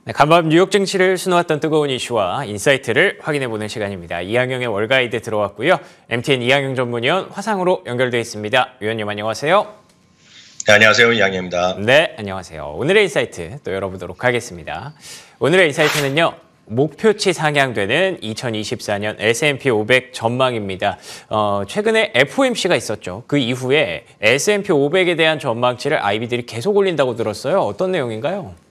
네, 간밤 뉴욕 증시를 수놓았던 뜨거운 이슈와 인사이트를 확인해보는 시간입니다. 이항영의 월가이드 들어왔고요. MTN 이항영 전문위원 화상으로 연결돼 있습니다. 위원님 안녕하세요. 네, 안녕하세요. 이항영입니다. 네, 안녕하세요. 오늘의 인사이트 또 열어보도록 하겠습니다. 오늘의 인사이트는요. 목표치 상향되는 2024년 S&P 500 전망입니다. 최근에 FOMC가 있었죠. 그 이후에 S&P 500에 대한 전망치를 IB들이 계속 올린다고 들었어요. 어떤 내용인가요?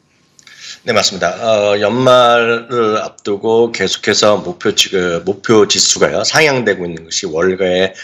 네, 맞습니다. 연말을 앞두고 계속해서 목표 지수가요, 상향되고 있는 것이 월가의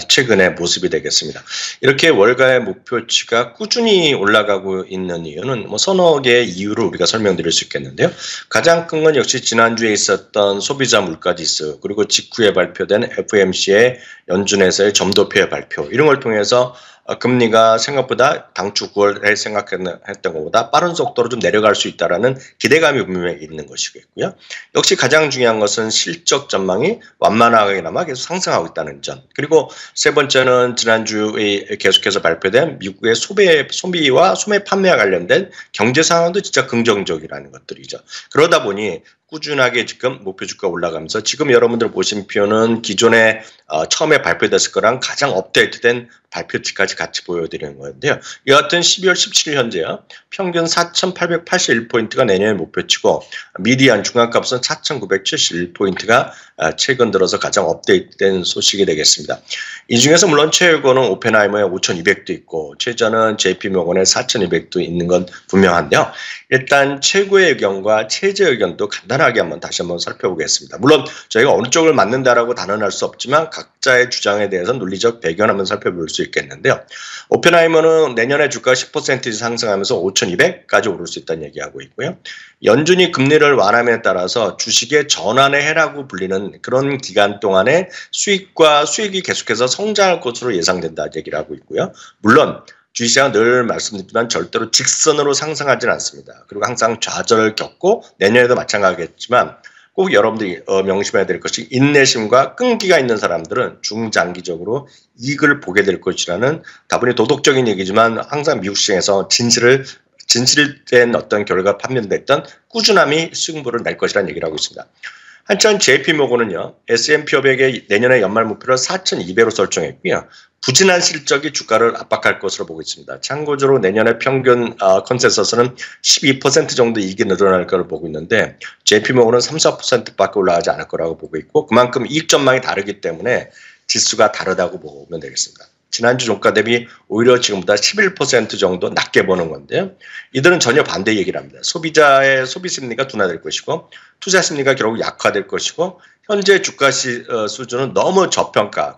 최근의 모습이 되겠습니다. 이렇게 월가의 목표치가 꾸준히 올라가고 있는 이유는 서너 개의 이유를 우리가 설명드릴 수 있겠는데요. 가장 큰 건 역시 지난주에 있었던 소비자 물가 지수, 그리고 직후에 발표된 FOMC의 연준에서의 점도표의 발표, 이런 걸 통해서 금리가 생각보다 당초 9월에 생각했던 것보다 빠른 속도로 좀 내려갈 수 있다라는 기대감이 분명히 있는 것이겠고요. 역시 가장 중요한 것은 실적 전망이 완만하게나마 계속 상승하고 있다는 점. 그리고 세 번째는 지난주에 계속해서 발표된 미국의 소비와 소매 판매와 관련된 경제 상황도 진짜 긍정적이라는 것들이죠. 그러다 보니 꾸준하게 지금 목표 주가 올라가면서 지금 여러분들 보신 표는 기존에 처음에 발표됐을 거랑 가장 업데이트된 발표치까지 같이 보여드리는 건데요. 여하튼 12월 17일 현재요. 평균 4,881포인트가 내년의 목표치고 미디안 중간값은 4,971포인트가 최근 들어서 가장 업데이트된 소식이 되겠습니다. 이 중에서 물론 최고는 오펜하이머의 5,200도 있고 최저는 JP모건의 4,200도 있는 건 분명한데요. 일단 최고의 의견과 최저 의견도 간단하게 다시 한번 살펴보겠습니다. 물론 저희가 어느 쪽을 맞는다라고 단언할 수 없지만 각자의 주장에 대해서 논리적 배경 한번 살펴볼 수 있겠는데요. 오펜하이머는 내년에 주가 10% 상승하면서 5,200까지 오를 수 있다는 얘기하고 있고요. 연준이 금리를 완화함에 따라서 주식의 전환의 해라고 불리는 그런 기간 동안에 수익이 계속해서 성장할 것으로 예상된다는 얘기를 하고 있고요. 물론 주식시장은 늘 말씀드리지만 절대로 직선으로 상승하지는 않습니다. 그리고 항상 좌절을 겪고 내년에도 마찬가지겠지만 꼭 여러분들이 명심해야 될 것이 인내심과 끈기가 있는 사람들은 중장기적으로 이익을 보게 될 것이라는 다분히 도덕적인 얘기지만 항상 미국 시장에서 진실된 어떤 결과 판명됐던 꾸준함이 승부를 낼 것이라는 얘기를 하고 있습니다. 한편 JP모건은요, S&P 500의 내년의 연말 목표를 4,200으로 설정했고요. 부진한 실적이 주가를 압박할 것으로 보고 있습니다. 참고적으로 내년의 평균 컨센서스는 12% 정도 이익이 늘어날 것을 보고 있는데 JP모건은 3~4%밖에 올라가지 않을 거라고 보고 있고 그만큼 이익 전망이 다르기 때문에 지수가 다르다고 보면 되겠습니다. 지난주 종가 대비 오히려 지금보다 11% 정도 낮게 보는 건데요. 이들은 전혀 반대 얘기를 합니다. 소비자의 소비 심리가 둔화될 것이고 투자 심리가 결국 약화될 것이고 현재 주가 수준은 너무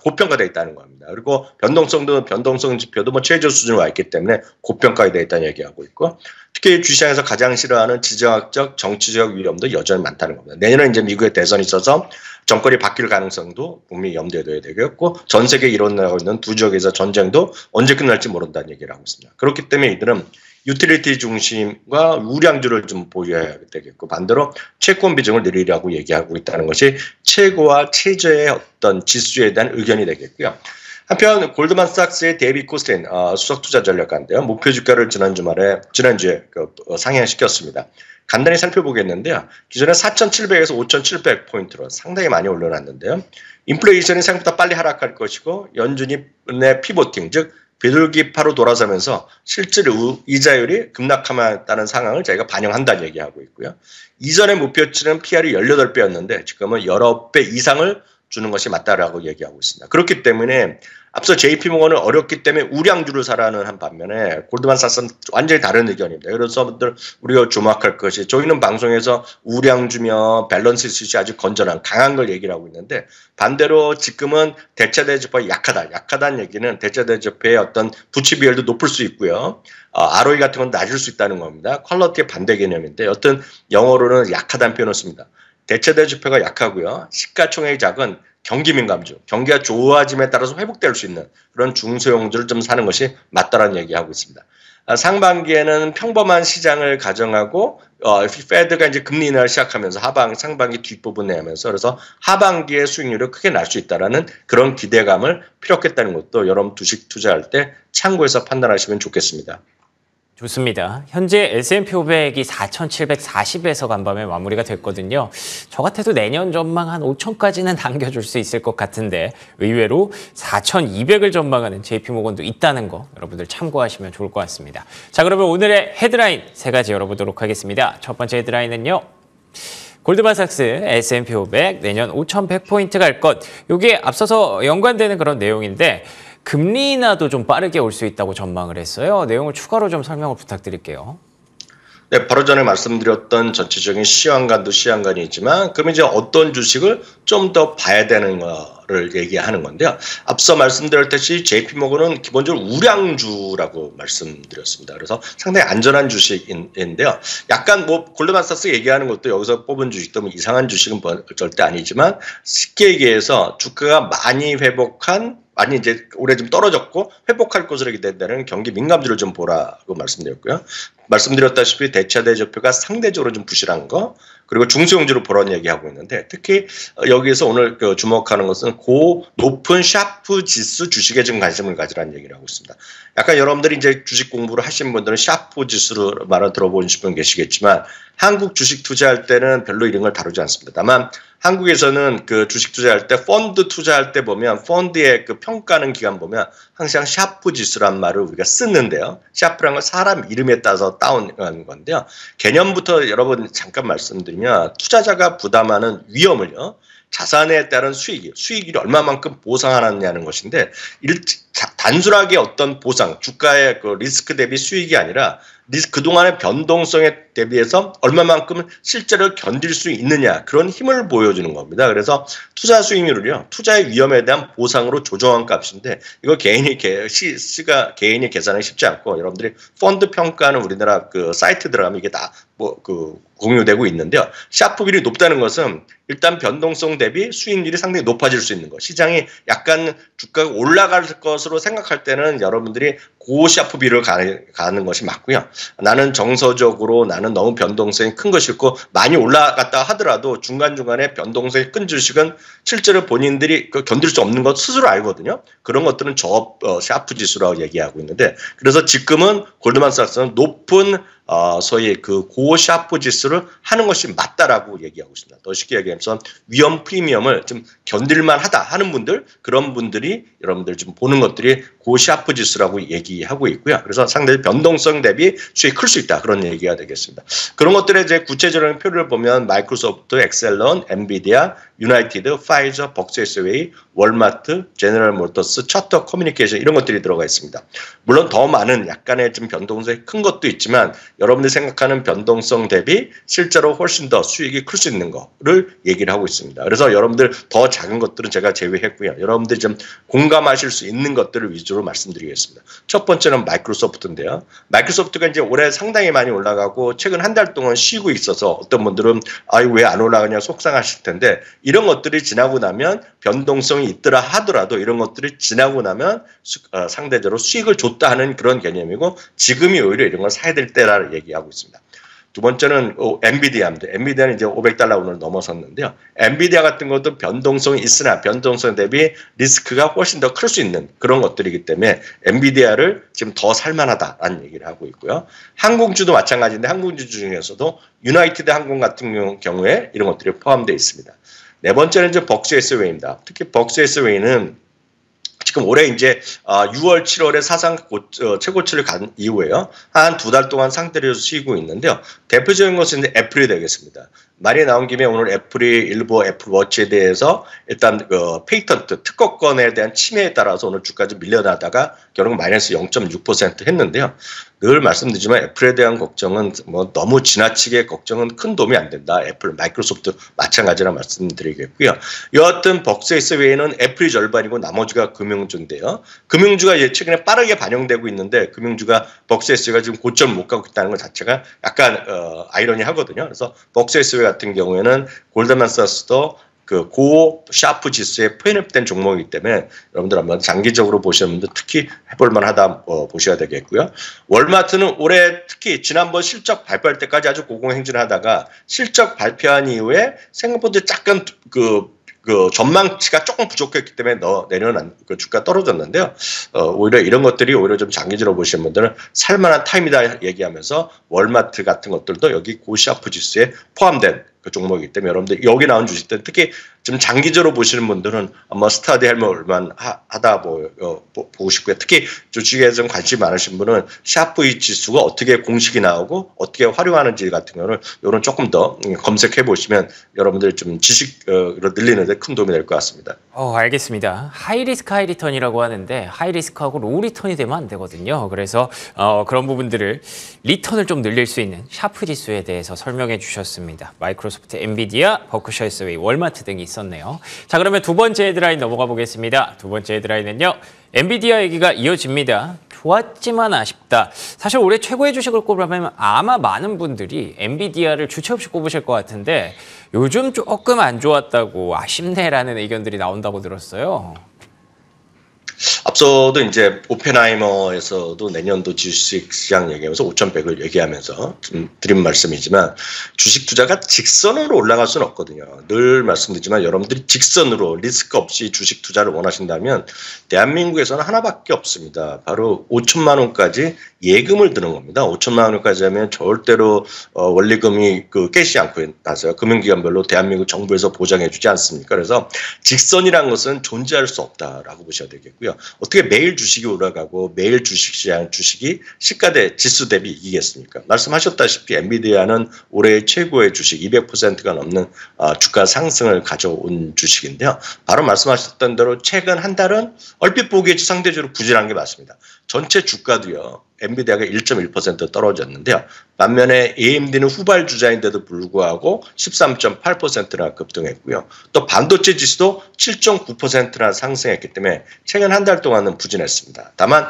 고평가되어 있다는 겁니다. 그리고 변동성 지표도 최저 수준에 와 있기 때문에 고평가되어 있다는 얘기하고 있고 특히 주시장에서 가장 싫어하는 지정학적, 정치적 위험도 여전히 많다는 겁니다. 내년에 이제 미국의 대선이 있어서 정권이 바뀔 가능성도 분명히 염두에 둬야 되겠고 전 세계에 일어나고 있는 두 지역에서 전쟁도 언제 끝날지 모른다는 얘기를 하고 있습니다. 그렇기 때문에 이들은 유틸리티 중심과 우량주를 좀 보유해야 되겠고 반대로 채권 비중을 늘리려고 얘기하고 있다는 것이 최고와 최저의 어떤 지수에 대한 의견이 되겠고요. 한편 골드만삭스의 데이빗 코스틴 수석 투자 전략가인데요. 목표 주가를 지난주에 상향시켰습니다. 간단히 살펴보겠는데요. 기존에 4,700에서 5,700포인트로 상당히 많이 올려놨는데요. 인플레이션이 생각보다 빨리 하락할 것이고 연준이 피보팅 즉 비둘기파로 돌아서면서 실질 이자율이 급락하다는 상황을 저희가 반영한다는 얘기하고 있고요. 이전의 목표치는 PR이 18배였는데 지금은 여러 배 이상을 주는 것이 맞다라고 얘기하고 있습니다. 그렇기 때문에 앞서 JP모건은 어렵기 때문에 우량주를 사라는 한 반면에 골드만삭스는 완전히 다른 의견입니다. 그래서 우리가 주목할 것이 저희는 방송에서 우량주며 밸런스 시트이 아주 건전한 강한 걸 얘기를 하고 있는데 반대로 지금은 대체대조표가 약하다는 얘기는 대체대조표의 어떤 부치 비율도 높을 수 있고요. ROE 같은 건 낮을 수 있다는 겁니다. 퀄러티의 반대 개념인데 여튼 영어로는 약하다는 표현을 씁니다. 대체대조표가 약하고요. 시가총액이 작은 경기 민감주, 경기가 좋아짐에 따라서 회복될 수 있는 그런 중소형주를 좀 사는 것이 맞다라는 얘기하고 있습니다. 상반기에는 평범한 시장을 가정하고 페드가 이제 금리 인하를 시작하면서 상반기 뒷부분에 하면서 그래서 하반기에 수익률이 크게 날 수 있다라는 그런 기대감을 피력했다는 것도 여러분 주식 투자할 때 참고해서 판단하시면 좋겠습니다. 좋습니다. 현재 S&P 500이 4,740에서 간밤에 마무리가 됐거든요. 저 같아도 내년 전망 한 5,000까지는 당겨줄 수 있을 것 같은데 의외로 4,200을 전망하는 JP모건도 있다는 거 여러분들 참고하시면 좋을 것 같습니다. 자, 그러면 오늘의 헤드라인 세 가지 열어보도록 하겠습니다. 첫 번째 헤드라인은요. 골드만삭스 S&P 500 내년 5,100포인트 갈 것. 이게 앞서서 연관되는 그런 내용인데 금리 인하도 좀 빠르게 올 수 있다고 전망을 했어요. 내용을 추가로 좀 설명을 부탁드릴게요. 네, 바로 전에 말씀드렸던 전체적인 시황관도 시황관이지만 그럼 이제 어떤 주식을 좀 더 봐야 되는 거를 얘기하는 건데요. 앞서 말씀드렸듯이 JP모건은 기본적으로 우량주라고 말씀드렸습니다. 그래서 상당히 안전한 주식인데요. 약간 뭐 골드만삭스 얘기하는 것도 여기서 뽑은 주식도 뭐 이상한 주식은 절대 아니지만 쉽게 얘기해서 주가가 많이 회복한 많이 이제 올해 좀 떨어졌고 회복할 것으로 기대된다는 경기 민감주를 좀 보라고 말씀드렸고요. 말씀드렸다시피 대차 대조표가 상대적으로 좀 부실한 거 그리고 중소형주를 보라는 얘기하고 있는데 특히 여기에서 오늘 주목하는 것은 고 높은 샤프 지수 주식에 좀 관심을 가지라는 얘기를 하고 있습니다. 약간 여러분들이 이제 주식 공부를 하신 분들은 샤프 지수를 말을 들어보신 분 계시겠지만 한국 주식 투자할 때는 별로 이런 걸 다루지 않습니다. 다만 한국에서는 그 주식 투자할 때 펀드 투자할 때 보면 펀드의 그 평가하는 기간 보면 항상 샤프 지수란 말을 우리가 쓰는데요. 샤프란 건 사람 이름에 따라서 따온 건데요. 개념부터 여러분 잠깐 말씀드리면 투자자가 부담하는 위험을요. 자산에 따른 수익이 얼마만큼 보상하느냐는 것인데 단순하게 어떤 보상, 주가의 그 리스크 대비 수익이 아니라 그동안의 변동성에 대비해서 얼마만큼 실제로 견딜 수 있느냐 그런 힘을 보여주는 겁니다. 그래서 투자 수익률을요. 투자의 위험에 대한 보상으로 조정한 값인데 이거 개인이 계산하기 쉽지 않고 여러분들이 펀드 평가하는 우리나라 그 사이트 들어가면 이게 다 공유되고 있는데요. 샤프율이 높다는 것은 일단 변동성 대비 수익률이 상당히 높아질 수 있는 것. 시장이 약간 주가가 올라갈 것으로 생각할 때는 여러분들이 고샤프비를 가는 것이 맞고요. 나는 정서적으로 나는 너무 변동성이 큰 것이 있고 많이 올라갔다 하더라도 중간중간에 변동성이 큰 주식은 실제로 본인들이 견딜 수 없는 것 스스로 알거든요. 그런 것들은 샤프 지수라고 얘기하고 있는데 그래서 지금은 골드만삭스는 높은 소위 그 고샤프 지수를 하는 것이 맞다라고 얘기하고 있습니다. 더 쉽게 얘기하면 위험 프리미엄을 좀 견딜만 하다 하는 분들 그런 분들이 여러분들 좀 보는 것들이 고샤프 지수라고 얘기하고 있고요. 그래서 상당히 변동성 대비 수익이 클 수 있다 그런 얘기가 되겠습니다. 그런 것들의 이제 구체적인 표를 보면 마이크로소프트, 엑셀런, 엔비디아, 유나이티드, 파이저, 벅스웨이, 월마트, 제너럴 모터스, 차터 커뮤니케이션 이런 것들이 들어가 있습니다. 물론 더 많은 약간의 좀 변동성이 큰 것도 있지만 여러분들이 생각하는 변동성 대비 실제로 훨씬 더 수익이 클 수 있는 거를 얘기를 하고 있습니다. 그래서 여러분들 더 작은 것들은 제가 제외했고요. 여러분들이 좀 공감하실 수 있는 것들을 위주로 말씀드리겠습니다. 첫 번째는 마이크로소프트인데요. 마이크로소프트가 이제 올해 상당히 많이 올라가고 최근 한 달 동안 쉬고 있어서 어떤 분들은 왜 안 올라가냐 속상하실 텐데 이런 것들이 지나고 나면 변동성이 있더라 하더라도 이런 것들이 지나고 나면 상대적으로 수익을 줬다 하는 그런 개념이고 지금이 오히려 이런 걸 사야 될 때라는 얘기하고 있습니다. 두 번째는 엔비디아입니다. 엔비디아는 이제 $500 오늘 넘어섰는데요. 엔비디아 같은 것도 변동성이 있으나 변동성 대비 리스크가 훨씬 더 클 수 있는 그런 것들이기 때문에 엔비디아를 지금 더 살만하다라는 얘기를 하고 있고요. 항공주도 마찬가지인데 항공주 중에서도 유나이티드 항공 같은 경우에 이런 것들이 포함되어 있습니다. 네 번째는 이제 벅스웨이입니다. 특히 벅스웨이는 지금 올해 이제 6월, 7월에 사상 최고치를 간 이후에요. 한 두 달 동안 상태를 쉬고 있는데요. 대표적인 것은 이제 애플이 되겠습니다. 말이 나온 김에 오늘 애플이 일부 애플워치에 대해서 일단 페이턴트 특허권에 대한 침해에 따라서 오늘 주가가 좀 밀려나다가 결국 마이너스 0.6% 했는데요. 늘 말씀드리지만 애플에 대한 걱정은 뭐 너무 지나치게 걱정은 큰 도움이 안 된다. 애플, 마이크로소프트 마찬가지라 말씀드리겠고요. 여하튼 벅스웨이는 애플이 절반이고 나머지가 금융주인데요. 금융주가 최근에 빠르게 반영되고 있는데 금융주가 벅스웨이가 지금 고점을 못 가고 있다는 것 자체가 약간 아이러니하거든요. 그래서 벅스웨이 같은 경우에는 골드만삭스도 그 고 샤프 지수에 편입된 종목이기 때문에 여러분들 한번 장기적으로 보시는 분들 특히 해볼만 하다 보셔야 되겠고요. 월마트는 올해 특히 지난번 실적 발표할 때까지 아주 고공행진을 하다가 실적 발표한 이후에 생각보다 약간 그 전망치가 조금 부족했기 때문에 내년 그 주가 떨어졌는데요. 오히려 이런 것들이 오히려 좀 장기적으로 보시는 분들은 살만한 타임이다 얘기하면서 월마트 같은 것들도 여기 고시아프 지수에 포함된 그 종목이기 때문에 여러분들 여기 나온 주식들 특히 좀 장기적으로 보시는 분들은 아마 스타디 할만한 하다 보고 싶고요. 특히 주식에 좀 관심이 많으신 분은 샤프 지수가 어떻게 공식이 나오고 어떻게 활용하는지 같은 경우는 이런 조금 더 검색해 보시면 여러분들 좀 지식을 늘리는 데 큰 도움이 될 것 같습니다. 알겠습니다. 하이리스크 하이리턴이라고 하는데 하이리스크하고 로우리턴이 되면 안 되거든요. 그래서 그런 부분들을 리턴을 좀 늘릴 수 있는 샤프 지수에 대해서 설명해 주셨습니다. 마이크로소프트, 엔비디아, 버크셔 해서웨이, 월마트 등이 있었네요. 자, 그러면 두 번째 헤드라인 넘어가 보겠습니다. 두 번째 헤드라인은요. 엔비디아 얘기가 이어집니다. 좋았지만 아쉽다. 사실 올해 최고의 주식을 꼽으라면 아마 많은 분들이 엔비디아를 주체 없이 꼽으실 것 같은데 요즘 조금 안 좋았다고 아쉽네라는 의견들이 나온다고 들었어요. 앞서도 이제 오펜하이머에서도 내년도 주식 시장 얘기하면서 5,100을 얘기하면서 좀 드린 말씀이지만 주식 투자가 직선으로 올라갈 수는 없거든요. 늘 말씀드리지만 여러분들이 직선으로 리스크 없이 주식 투자를 원하신다면 대한민국에서는 하나밖에 없습니다. 바로 5천만 원까지 예금을 드는 겁니다. 5천만 원까지 하면 절대로 원리금이 깨지지 않고 나서요. 금융기관별로 대한민국 정부에서 보장해주지 않습니까? 그래서 직선이라는 것은 존재할 수 없다라고 보셔야 되겠고요. 어떻게 매일 주식이 올라가고 매일 주식시장 주식이 시가대 지수 대비 이기겠습니까? 말씀하셨다시피 엔비디아는 올해 최고의 주식 200%가 넘는 주가 상승을 가져온 주식인데요. 바로 말씀하셨던 대로 최근 한 달은 얼핏 보기에 상대적으로 부진한 게 맞습니다. 전체 주가도요. 엔비디아가 1.1% 떨어졌는데요. 반면에 AMD는 후발주자인데도 불구하고 13.8%나 급등했고요. 또 반도체 지수도 7.9%나 상승했기 때문에 최근 한 달 동안은 부진했습니다. 다만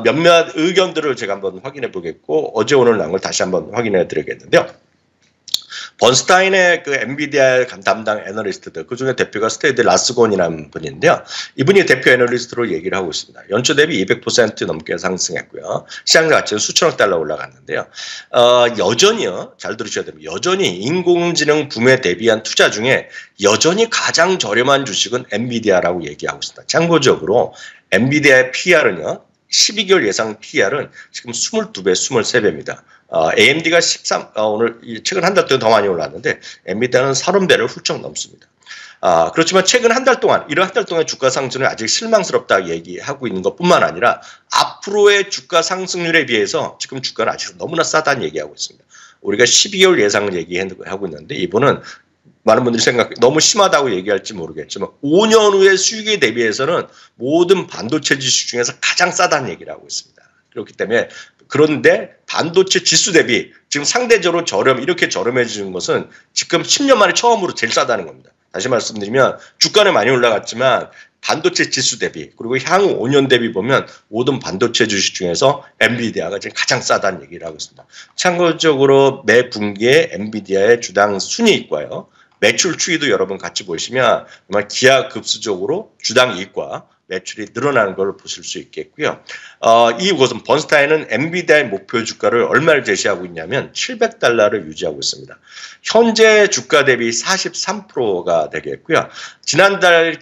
몇몇 의견들을 제가 한번 확인해 보겠고 어제 오늘 난 걸 다시 한번 확인해 드리겠는데요. 번스타인의 그 엔비디아 담당 애널리스트들 그중에 대표가 스테이드 라스곤이라는 분인데요. 이분이 대표 애널리스트로 얘기를 하고 있습니다. 연초 대비 200% 넘게 상승했고요. 시장 가치는 수천억 달러 올라갔는데요. 여전히요. 잘 들으셔야 됩니다. 여전히 인공지능 붐에 대비한 투자 중에 여전히 가장 저렴한 주식은 엔비디아라고 얘기하고 있습니다. 참고적으로 엔비디아의 PR은요. 12개월 예상 PR은 지금 22배, 23배입니다. AMD가 오늘 최근 한 달 동안 더 많이 올랐는데 엔비디아는 30배를 훌쩍 넘습니다. 그렇지만 최근 한 달 동안 이런 한 달 동안 주가 상승은 아직 실망스럽다 얘기하고 있는 것뿐만 아니라 앞으로의 주가 상승률에 비해서 지금 주가는 아직 너무나 싸다는 얘기하고 있습니다. 우리가 12개월 예상을 얘기하고 있는데 이분은 많은 분들이 너무 심하다고 얘기할지 모르겠지만 5년 후의 수익에 대비해서는 모든 반도체 지수 중에서 가장 싸다는 얘기를 하고 있습니다. 그렇기 때문에 그런데 반도체 지수 대비 지금 상대적으로 이렇게 저렴해지는 것은 지금 10년 만에 처음으로 제일 싸다는 겁니다. 다시 말씀드리면 주가는 많이 올라갔지만 반도체 지수 대비 그리고 향후 5년 대비 보면 모든 반도체 주식 중에서 엔비디아가 지금 가장 싸다는 얘기를 하고 있습니다. 참고적으로 매 분기에 엔비디아의 주당 순이익과요. 매출 추이도 여러분 같이 보시면 정말 기하급수적으로 주당 이익과 매출이 늘어나는 걸 보실 수 있겠고요. 이것은 번스타인은 엔비디아의 목표 주가를 얼마를 제시하고 있냐면 700달러를 유지하고 있습니다. 현재 주가 대비 43%가 되겠고요. 지난달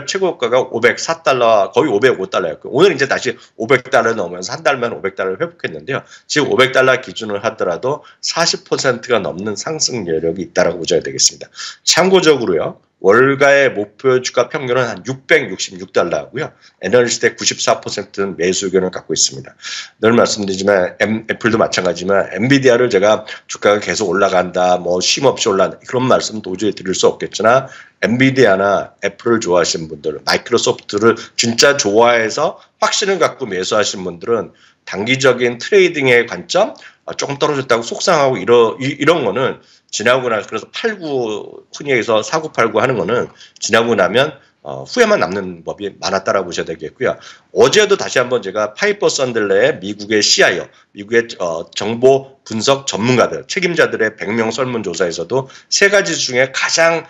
최고가가 504달러, 거의 505달러였고요. 오늘 이제 다시 500달러 넘으면서 한 달만 500달러를 회복했는데요. 지금 500달러 기준을 하더라도 40%가 넘는 상승 여력이 있다고 보셔야 되겠습니다. 참고적으로요. 월가의 목표 주가 평균은 한 666달러고요. 애널리스트의 94%는 매수 의견을 갖고 있습니다. 늘 말씀드리지만 애플도 마찬가지지만 엔비디아를 제가 주가가 계속 올라간다, 쉼없이 올라간다 그런 말씀 도저히 드릴 수 없겠지만 엔비디아나 애플을 좋아하시는 분들, 마이크로소프트를 진짜 좋아해서 확신을 갖고 매수하시는 분들은 단기적인 트레이딩의 관점 조금 떨어졌다고 속상하고 이런 거는 지나고 나서 그래서 흔히 해서 사고팔고 하는 거는 지나고 나면 후회만 남는 법이 많았다라고 보셔야 되겠고요. 어제도 다시 한번 제가 파이퍼 썬들레의 미국의 CIO, 미국의 정보 분석 전문가들, 책임자들의 100명 설문조사에서도 세 가지 중에 가장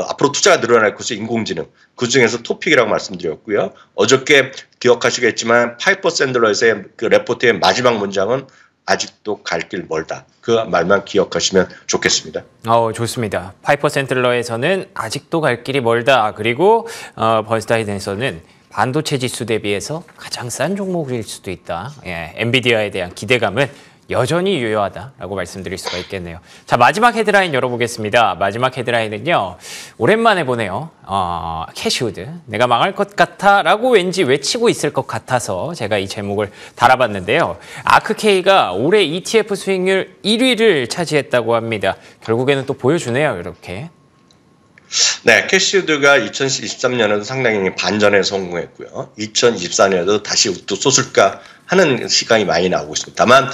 앞으로 투자가 늘어날 것이 인공지능. 그 중에서 토픽이라고 말씀드렸고요. 어저께 기억하시겠지만 파이퍼 샌들러의 그 레포트의 마지막 문장은 아직도 갈 길 멀다. 그 말만 기억하시면 좋겠습니다. 좋습니다. 파이퍼 센틀러에서는 아직도 갈 길이 멀다. 그리고 번스타인에서는 반도체 지수 대비해서 가장 싼 종목일 수도 있다. 예, 엔비디아에 대한 기대감은 여전히 유효하다라고 말씀드릴 수가 있겠네요. 자, 마지막 헤드라인 열어보겠습니다. 마지막 헤드라인은요. 오랜만에 보네요. 캐시우드. 내가 망할 것 같아라고 왠지 외치고 있을 것 같아서 제가 이 제목을 달아봤는데요. 아크케이가 올해 ETF 수익률 1위를 차지했다고 합니다. 결국에는 또 보여주네요. 이렇게. 네, 캐시우드가 2023년에도 상당히 반전에 성공했고요. 2024년에도 다시 또 쏟을까 하는 시각이 많이 나오고 있습니다. 다만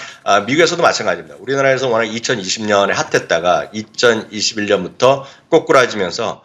미국에서도 마찬가지입니다. 우리나라에서 워낙 2020년에 핫했다가 2021년부터 꼬꾸라지면서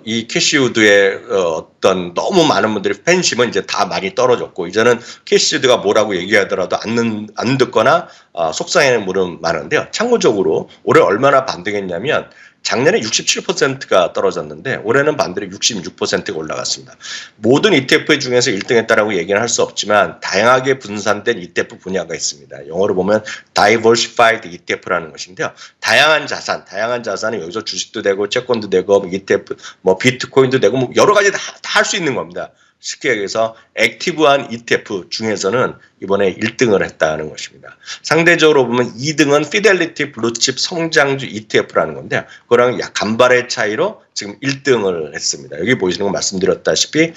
이 캐시우드의 어떤 너무 많은 분들이 팬심은 이제 다 많이 떨어졌고 이제는 캐시우드가 뭐라고 얘기하더라도 안 듣거나 속상해하는 분은 많은데요. 참고적으로 올해 얼마나 반등했냐면 작년에 67%가 떨어졌는데 올해는 반대로 66%가 올라갔습니다. 모든 ETF 중에서 1등했다라고 얘기는 할 수 없지만 다양하게 분산된 ETF 분야가 있습니다. 영어로 보면 Diversified ETF라는 것인데요. 다양한 자산은 여기서 주식도 되고 채권도 되고 ETF, 비트코인도 되고 여러 가지 다 할 수 있는 겁니다. 쉽게 얘기해서 액티브한 ETF 중에서는 이번에 1등을 했다는 것입니다. 상대적으로 보면 2등은 피델리티 블루칩 성장주 ETF라는 건데 그거랑 약 간발의 차이로 지금 1등을 했습니다. 여기 보시는 거 말씀드렸다시피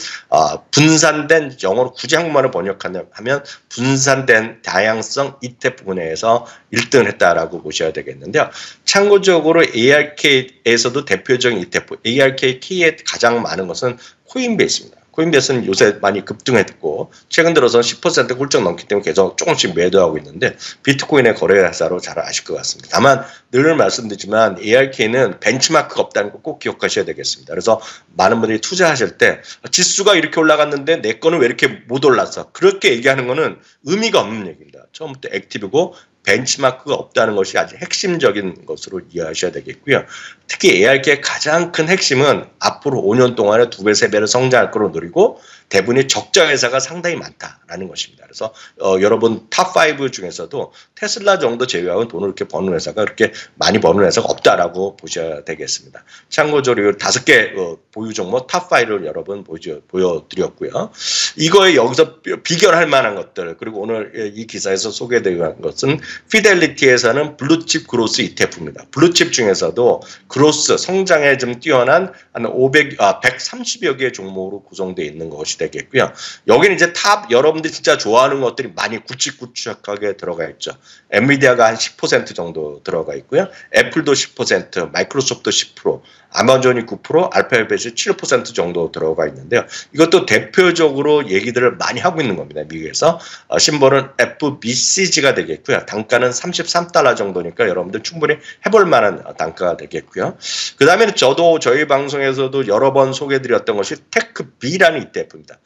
분산된 영어로 굳이 한국말을 번역하면 분산된 다양성 ETF 분야에서 1등을 했다라고 보셔야 되겠는데요. 참고적으로 ARK에서도 대표적인 ETF, ARK에 가장 많은 것은 코인베이스입니다. 코인베이스는 요새 많이 급등했고 최근 들어서 10% 훌쩍 넘기 때문에 계속 조금씩 매도하고 있는데 비트코인의 거래사로 잘 아실 것 같습니다. 다만 늘 말씀드리지만 ARK는 벤치마크가 없다는 거 꼭 기억하셔야 되겠습니다. 그래서 많은 분들이 투자하실 때 지수가 이렇게 올라갔는데 내 거는 왜 이렇게 못 올랐어? 그렇게 얘기하는 거는 의미가 없는 얘기입니다. 처음부터 액티브고 벤치마크가 없다는 것이 아주 핵심적인 것으로 이해하셔야 되겠고요. 특히 ARK의 가장 큰 핵심은 앞으로 5년 동안에 2배, 3배를 성장할 거로 노리고 대부분이 적자 회사가 상당히 많다라는 것입니다. 그래서 여러분 탑5 중에서도 테슬라 정도 제외하고는 돈을 이렇게 버는 회사가 그렇게 많이 버는 회사가 없다라고 보셔야 되겠습니다. 참고적으로 5개 보유 종목 탑5를 여러분 보여드렸고요. 이거에 여기서 비교할 만한 것들 그리고 오늘 이 기사에서 소개되는 것은 피델리티에서는 블루칩 그로스 ETF입니다. 블루칩 중에서도 그로스 성장에 좀 뛰어난 한 130여 개의 종목으로 구성되어 있는 것이 되겠고요. 여기는 이제 탑 여러분들이 진짜 좋아하는 것들이 많이 굵직굵직하게 들어가 있죠. 엔비디아가 한 10% 정도 들어가 있고요. 애플도 10%, 마이크로소프트 10%, 아마존이 9%, 알파벳이 7% 정도 들어가 있는데요. 이것도 대표적으로 얘기들을 많이 하고 있는 겁니다. 미국에서. 심벌은 FBCG가 되겠고요. 단가는 33달러 정도니까 여러분들 충분히 해볼 만한 단가가 되겠고요. 그 다음에는 저희 방송에서도 여러 번 소개해드렸던 것이 테크B라는 ETF입니다.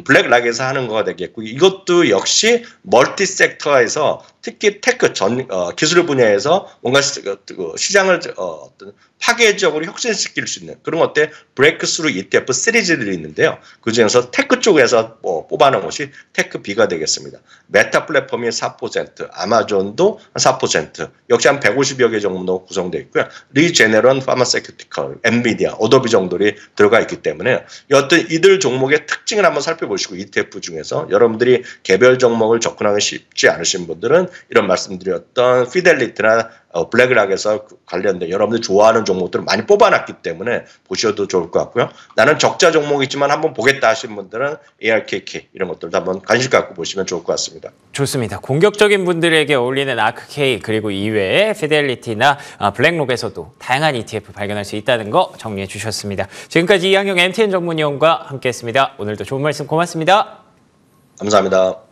블랙락에서 하는 거가 되겠고 이것도 역시 멀티 섹터에서 특히 테크 기술 분야에서 뭔가 시장을 어떤 파괴적으로 혁신시킬 수 있는 그런 것들 브레이크스루 ETF 시리즈들이 있는데요. 그중에서 테크 쪽에서 뽑아놓은 것이 테크B가 되겠습니다. 메타 플랫폼이 4%, 아마존도 4%, 역시 한 150여 개 정도 구성되어 있고요. 리제네런 파마세큐티컬, 엔비디아, 어도비 정도들이 들어가 있기 때문에 어떤 이들 종목의 특징을 한번 살펴보시고 ETF 중에서 여러분들이 개별 종목을 접근하기 쉽지 않으신 분들은 이런 말씀드렸던 피델리티나 블랙락에서 관련된 여러분들이 좋아하는 종목들을 많이 뽑아놨기 때문에 보셔도 좋을 것 같고요. 나는 적자 종목이지만 한번 보겠다 하시는 분들은 ARKK 이런 것들도 한번 관심 갖고 보시면 좋을 것 같습니다. 좋습니다. 공격적인 분들에게 어울리는 아크케이 그리고 이외에 피델리티나 블랙록에서도 다양한 ETF 발견할 수 있다는 거 정리해 주셨습니다. 지금까지 이항용 MTN 전문위원과 함께했습니다. 오늘도 좋은 말씀 고맙습니다. 감사합니다.